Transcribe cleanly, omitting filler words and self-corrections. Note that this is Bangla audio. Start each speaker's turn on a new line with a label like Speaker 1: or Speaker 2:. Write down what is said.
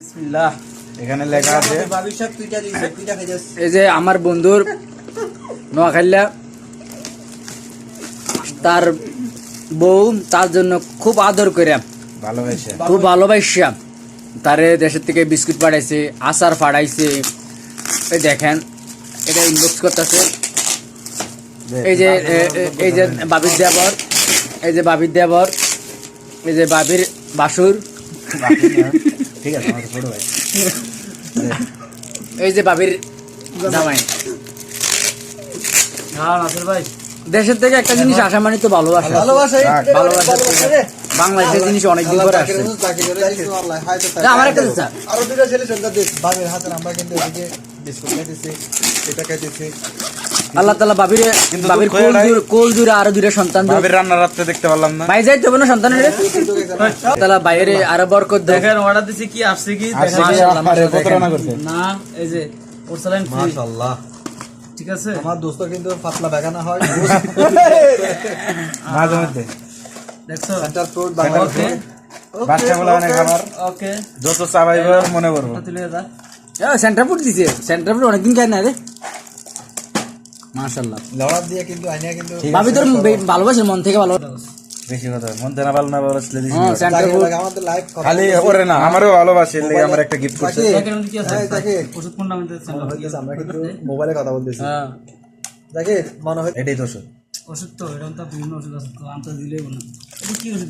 Speaker 1: বিসমিল্লাহ এখানে লেখা আছে
Speaker 2: এই যে আমার বন্ধুর নোয়াখাইলা তার বউ তার জন্য খুব আদর করে
Speaker 1: ভালোবাসে
Speaker 2: খুব ভালোবাসা তারে দেশের থেকে বিস্কুট পাঠাইছে আচার পাঠাইছে। এই দেখেন এটা ইনবক্স করতেছে। এই যে এই যে বাবির দেবর, এই যে বাবির দেবর, এই যে বাবির বাসুর,
Speaker 1: ঠিক আছে আমার ছোট ভাই।
Speaker 2: এই যে বাবির জামাই। দেশের থেকে একটা জিনিস আসা মানে তো ভালোবাসা। ভালোবাসা বাংলাদেশের জিনিস অনেকদিন পরে আসছে। আমার একটা
Speaker 3: আরো দুটো ছেলে সন্ধ্যা দেখ বাবের হাতে আমরা কিন্তু এদিকে বিস্কুট খাইতেছি, এটা খাইতেছি।
Speaker 2: আল্লাহ তাআলা বাবির কোল জুড়ে আরো দুইটা সন্তান দেন।
Speaker 1: ভাবির রান্না রাতে দেখতে পারলাম না।
Speaker 2: ভাই যাইতে হবে না সন্তানের। তাআলা বাইরে আরো বরকত দেন।
Speaker 4: দেখেন অর্ডার দিছি কি আসছে কি
Speaker 1: আরে কত রান্না করছে
Speaker 4: না এই যে পোর্সেলাইন ফ্রি
Speaker 3: মাশাআল্লাহ।
Speaker 4: ঠিক আছে
Speaker 3: আমার দোস্ত কিন্তু পাতলা বেগানা হয়।
Speaker 1: মাঝে মধ্যে
Speaker 4: দেখছো
Speaker 3: সেন্টার ফ্রুট
Speaker 4: ওকে
Speaker 1: বাচ্চা বলে অনেক খাবার
Speaker 4: ওকে
Speaker 1: যত চাবাইব মনে করবো।
Speaker 4: তুলে যা
Speaker 2: সেন্টার ফুড দিছে। সেন্টার ফুড অনেকদিন খাই না রে। মাশাআল্লাহ
Speaker 3: লড়ার দিয়ে কিন্তু আইনিয়া কিন্তু
Speaker 2: ভাবি তোর ভালোবাসে মন থেকে ভালো।
Speaker 1: বেশি কথা মন দেনা ভালো না বলছিলে দিছি
Speaker 2: হ্যাঁ সেন্টার ফুড
Speaker 3: আমাদের লাইভ
Speaker 1: খালি ওরে না আমারও ভালোবাসে এর লাগি আমার একটা গিফট করছে।
Speaker 4: দেখেন কি আছে
Speaker 3: হ্যাঁ দেখে
Speaker 4: ওষুধ কোনটা মধ্যে
Speaker 3: আমরা কিন্তু মোবাইলে কথা বলতেছি।
Speaker 2: হ্যাঁ
Speaker 3: দেখে মনে হয়
Speaker 1: এটাই তো
Speaker 4: ওষুধ তো এরকম তো বিভিন্ন ওষুধ আছে তো আমটা দিলেই না এটা কি ওষুধ